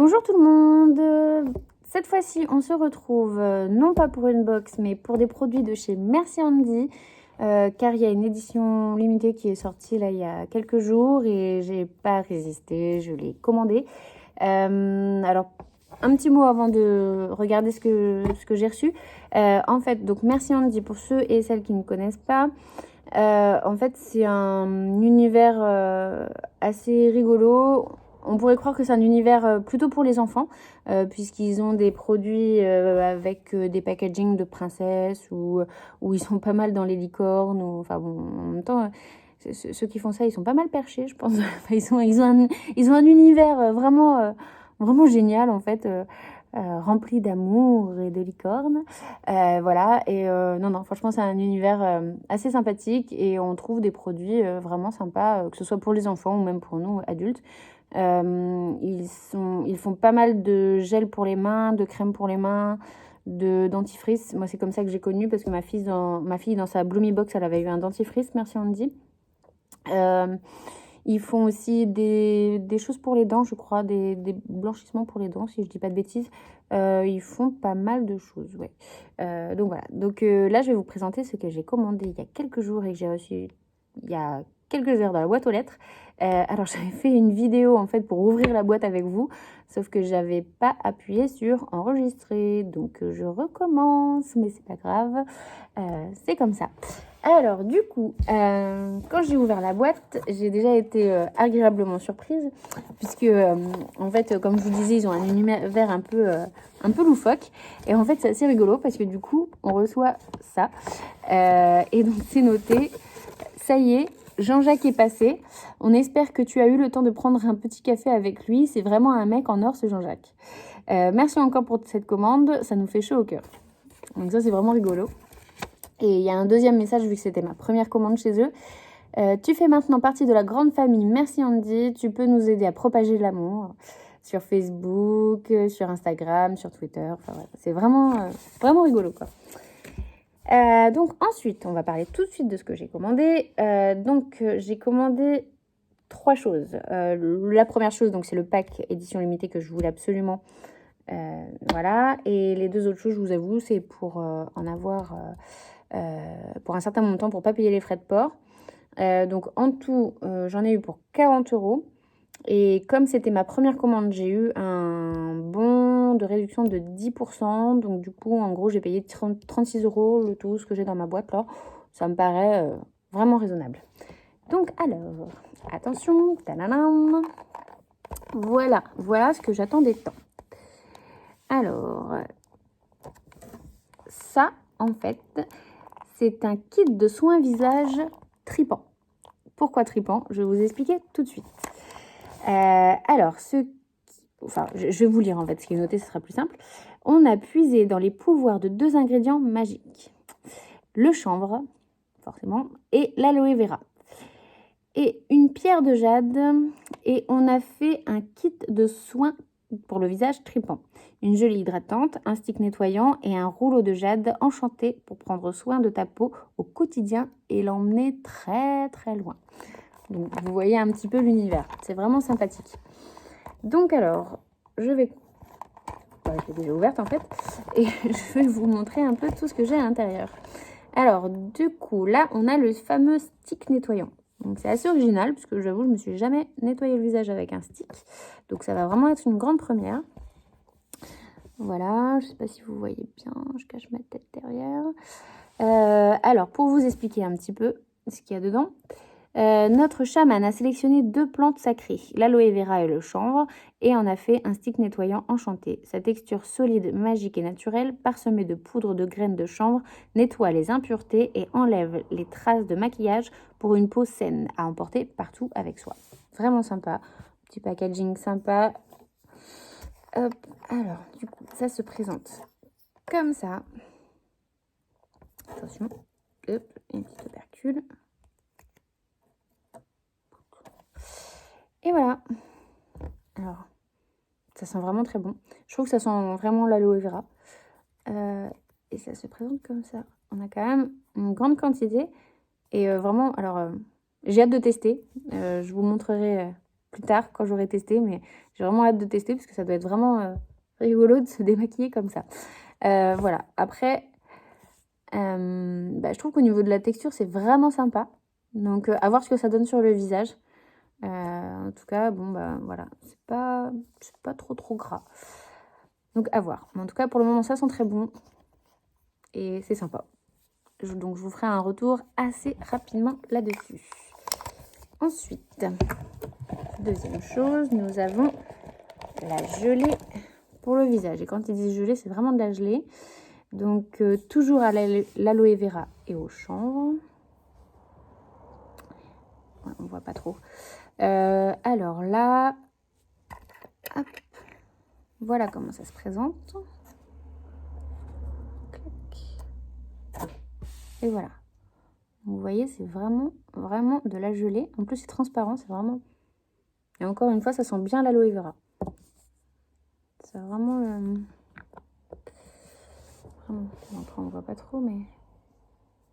Bonjour tout le monde. Cette fois-ci, on se retrouve non pas pour une box, mais pour des produits de chez Merci Handy, car il y a une édition limitée qui est sortie là il y a quelques jours et j'ai pas résisté, je l'ai commandé. Alors, un petit mot avant de regarder ce que j'ai reçu. En fait, donc Merci Handy, pour ceux et celles qui ne connaissent pas, en fait, c'est un univers assez rigolo. On pourrait croire que c'est un univers plutôt pour les enfants, puisqu'ils ont des produits avec des packagings de princesses où ils sont pas mal dans les licornes. Enfin bon, en même temps, ceux qui font ça, ils sont pas mal perchés, je pense. Ils ont un univers vraiment génial, en fait, rempli d'amour et de licornes. Voilà, et non, franchement, c'est un univers assez sympathique et on trouve des produits vraiment sympas, que ce soit pour les enfants ou même pour nous, adultes. Ils font pas mal de gel pour les mains, de crème pour les mains, de dentifrice. Moi, c'est comme ça que j'ai connu parce que ma fille, dans sa Bloomy Box, elle avait eu un dentifrice, merci Andy. Ils font aussi des choses pour les dents, je crois, des blanchissements pour les dents, si je dis pas de bêtises. Ils font pas mal de choses, ouais. Donc voilà. Donc là, je vais vous présenter ce que j'ai commandé il y a quelques jours et que j'ai reçu il y a quelques heures dans la boîte aux lettres. Alors, j'avais fait une vidéo, en fait, pour ouvrir la boîte avec vous, sauf que j'avais pas appuyé sur enregistrer. Donc, je recommence, mais c'est pas grave. C'est comme ça. Alors, du coup, quand j'ai ouvert la boîte, j'ai déjà été agréablement surprise, puisque, en fait, comme je vous disais, ils ont un univers un peu loufoque. Et en fait, c'est assez rigolo, parce que du coup, on reçoit ça. Et donc, c'est noté. Ça y est, Jean-Jacques est passé. On espère que tu as eu le temps de prendre un petit café avec lui. C'est vraiment un mec en or, ce Jean-Jacques. Merci encore pour cette commande. Ça nous fait chaud au cœur. Donc ça, c'est vraiment rigolo. Et il y a un deuxième message, vu que c'était ma première commande chez eux. Tu fais maintenant partie de la grande famille Merci Andy. Tu peux nous aider à propager l'amour sur Facebook, sur Instagram, sur Twitter. Enfin, ouais, c'est vraiment rigolo, quoi. Donc ensuite, on va parler tout de suite de ce que j'ai commandé. J'ai commandé 3 choses. La première chose, donc c'est le pack édition limitée que je voulais absolument. Voilà. Et les 2 autres choses, je vous avoue, c'est pour en avoir pour un certain montant pour pas payer les frais de port. Donc en tout, j'en ai eu pour 40 €. Et comme c'était ma première commande, j'ai eu un bon de réduction de 10%. Donc du coup, en gros, j'ai payé 36 € le tout, ce que j'ai dans ma boîte là. Ça me paraît vraiment raisonnable. Donc alors, attention, tadadam. Voilà ce que j'attendais tant. Alors, ça, en fait, c'est un kit de soins visage tripant. Pourquoi tripant? Je vais vous expliquer tout de suite. Alors, je vais vous lire en fait ce qui est noté, ce sera plus simple. On a puisé dans les pouvoirs de 2 ingrédients magiques. Le chanvre, forcément, et l'aloe vera. Et une pierre de jade. Et on a fait un kit de soins pour le visage tripant. Une gelée hydratante, un stick nettoyant et un rouleau de jade enchanté pour prendre soin de ta peau au quotidien et l'emmener très très loin. Donc, vous voyez un petit peu l'univers. C'est vraiment sympathique. Donc alors, je l'ai déjà ouverte en fait. Et je vais vous montrer un peu tout ce que j'ai à l'intérieur. Alors, du coup, là, on a le fameux stick nettoyant. Donc, c'est assez original, puisque j'avoue, je me suis jamais nettoyé le visage avec un stick. Donc, ça va vraiment être une grande première. Voilà, je ne sais pas si vous voyez bien, je cache ma tête derrière. Alors, pour vous expliquer un petit peu ce qu'il y a dedans, notre chaman a sélectionné 2 plantes sacrées, l'aloe vera et le chanvre, et en a fait un stick nettoyant enchanté. Sa texture solide, magique et naturelle, parsemée de poudre de graines de chanvre, nettoie les impuretés et enlève les traces de maquillage pour une peau saine à emporter partout avec soi. Vraiment sympa, petit packaging sympa. Hop, alors du coup, ça se présente comme ça. Attention, hop, une petite opercule. Et voilà. Alors, ça sent vraiment très bon. Je trouve que ça sent vraiment l'aloe vera. Et ça se présente comme ça. On a quand même une grande quantité. Et vraiment, alors, j'ai hâte de tester. Je vous montrerai plus tard quand j'aurai testé, mais j'ai vraiment hâte de tester parce que ça doit être vraiment rigolo de se démaquiller comme ça. Voilà, après, je trouve qu'au niveau de la texture, c'est vraiment sympa. Donc, à voir ce que ça donne sur le visage. En tout cas, bon, voilà, c'est pas trop gras. Donc, à voir. Mais en tout cas, pour le moment, ça sent très bon. Et c'est sympa. Donc, je vous ferai un retour assez rapidement là-dessus. Ensuite, deuxième chose, nous avons la gelée pour le visage. Et quand ils disent gelée, c'est vraiment de la gelée. Donc, toujours à l'aloe vera et au chanvre. Ouais, on voit pas trop. Alors là, hop, voilà comment ça se présente. Clac. Et voilà. Donc, vous voyez, c'est vraiment de la gelée. En plus, c'est transparent, c'est vraiment... Et encore une fois, ça sent bien l'aloe vera. C'est vraiment... Vraiment... Après, on voit pas trop, mais...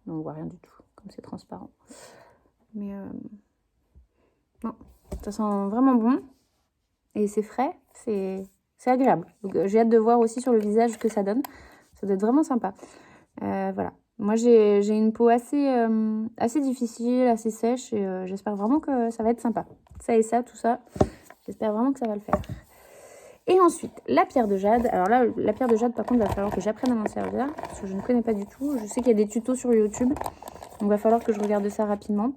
Non, on voit rien du tout, comme c'est transparent. Mais... Non, ça sent vraiment bon. Et c'est frais, c'est agréable. Donc, j'ai hâte de voir aussi sur le visage ce que ça donne. Ça doit être vraiment sympa. Voilà. Moi, j'ai une peau assez difficile, assez sèche. Et j'espère vraiment que ça va être sympa. Ça et ça, tout ça. J'espère vraiment que ça va le faire. Et ensuite, la pierre de jade. Alors là, la pierre de jade, par contre, il va falloir que j'apprenne à m'en servir. Parce que je ne connais pas du tout. Je sais qu'il y a des tutos sur YouTube. Donc, il va falloir que je regarde ça rapidement.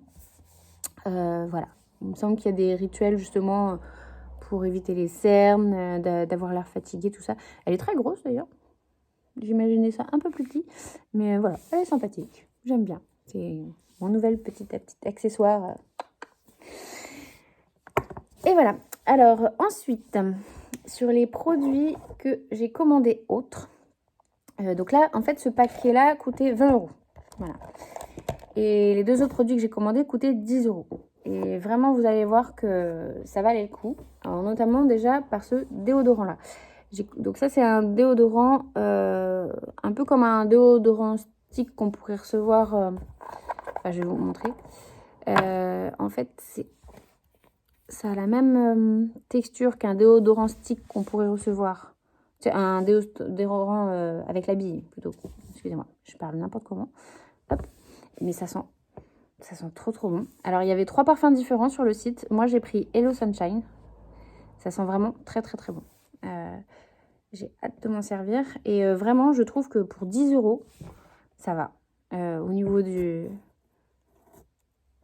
Voilà. Il me semble qu'il y a des rituels, justement, pour éviter les cernes, d'avoir l'air fatigué, tout ça. Elle est très grosse, d'ailleurs. J'imaginais ça un peu plus petit. Mais voilà, elle est sympathique. J'aime bien. C'est mon nouvel petit accessoire. Et voilà. Alors, ensuite, sur les produits que j'ai commandés autres. Donc là, en fait, ce paquet-là coûtait 20 €. Voilà. Et les deux autres produits que j'ai commandés coûtaient 10 €. Et vraiment, vous allez voir que ça valait le coup. Alors, notamment déjà par ce déodorant-là. Donc ça, c'est un déodorant un peu comme un déodorant stick qu'on pourrait recevoir. Enfin, je vais vous montrer. En fait, ça a la même texture qu'un déodorant stick qu'on pourrait recevoir. C'est un déodorant avec la bille, plutôt. Excusez-moi, je parle n'importe comment. Hop. Mais ça sent trop bon. Alors, il y avait 3 parfums différents sur le site. Moi, j'ai pris Hello Sunshine. Ça sent vraiment très bon. J'ai hâte de m'en servir. Et vraiment, je trouve que pour 10 €, ça va. Au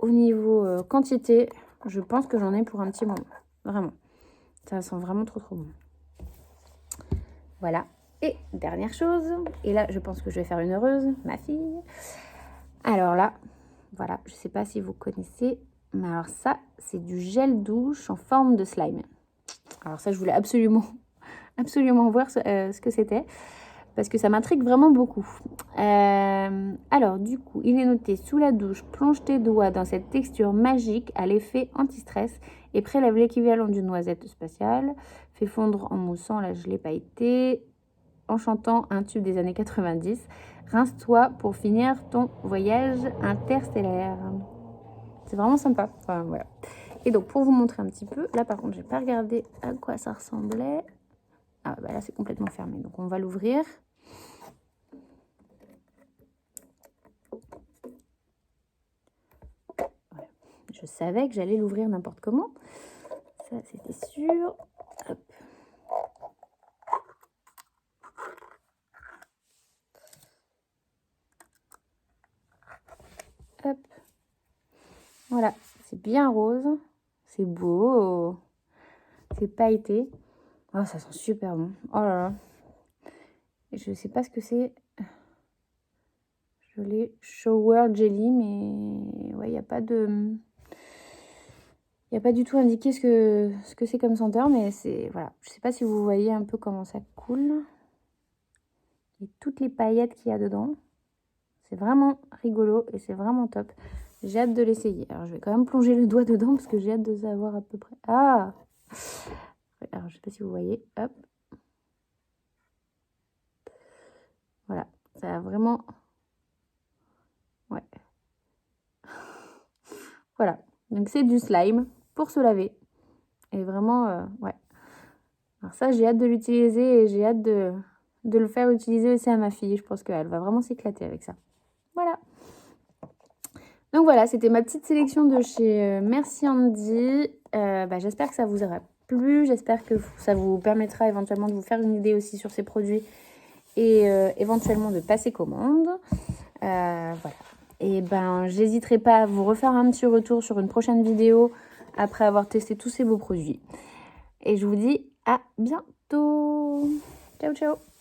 niveau quantité, je pense que j'en ai pour un petit moment. Vraiment. Ça sent vraiment trop bon. Voilà. Et dernière chose. Et là, je pense que je vais faire une heureuse, ma fille. Alors là, voilà. Je ne sais pas si vous connaissez. Mais alors ça, c'est du gel douche en forme de slime. Alors ça, je voulais absolument voir ce que c'était. Parce que ça m'intrigue vraiment beaucoup. Alors, du coup, il est noté: sous la douche, plonge tes doigts dans cette texture magique à l'effet anti-stress et prélève l'équivalent d'une noisette spatiale. Fais fondre en moussant la gelée pailletée, en chantant un tube des années 90. Rince-toi pour finir ton voyage interstellaire. C'est vraiment sympa. Enfin, voilà. Et donc, pour vous montrer un petit peu, là, par contre, j'ai pas regardé à quoi ça ressemblait. Ah, là, c'est complètement fermé. Donc, on va l'ouvrir. Je savais que j'allais l'ouvrir n'importe comment. Ça, c'était sûr. Hop. Hop. Voilà. C'est bien rose. C'est beau. C'est pailleté. Oh, ça sent super bon. Oh là là. Je sais pas ce que c'est. Je l'ai Shower Jelly, mais ouais, il n'y a pas de... Il n'y a pas du tout indiqué ce que c'est comme senteur, mais c'est... Voilà. Je sais pas si vous voyez un peu comment ça coule. Et toutes les paillettes qu'il y a dedans. C'est vraiment rigolo et c'est vraiment top. J'ai hâte de l'essayer. Alors, je vais quand même plonger le doigt dedans parce que j'ai hâte de savoir à peu près. Ah! Alors, je sais pas si vous voyez. Hop. Voilà. Ça a vraiment... Ouais. Voilà. Donc, c'est du slime pour se laver. Et vraiment, ouais. Alors ça, j'ai hâte de l'utiliser et j'ai hâte de le faire utiliser aussi à ma fille. Je pense qu'elle va vraiment s'éclater avec ça. Voilà. Donc voilà, c'était ma petite sélection de chez Merci Handy. J'espère que ça vous aura plu. J'espère que ça vous permettra éventuellement de vous faire une idée aussi sur ces produits et éventuellement de passer commande. Voilà. Et j'hésiterai pas à vous refaire un petit retour sur une prochaine vidéo après avoir testé tous ces beaux produits. Et je vous dis à bientôt. Ciao, ciao.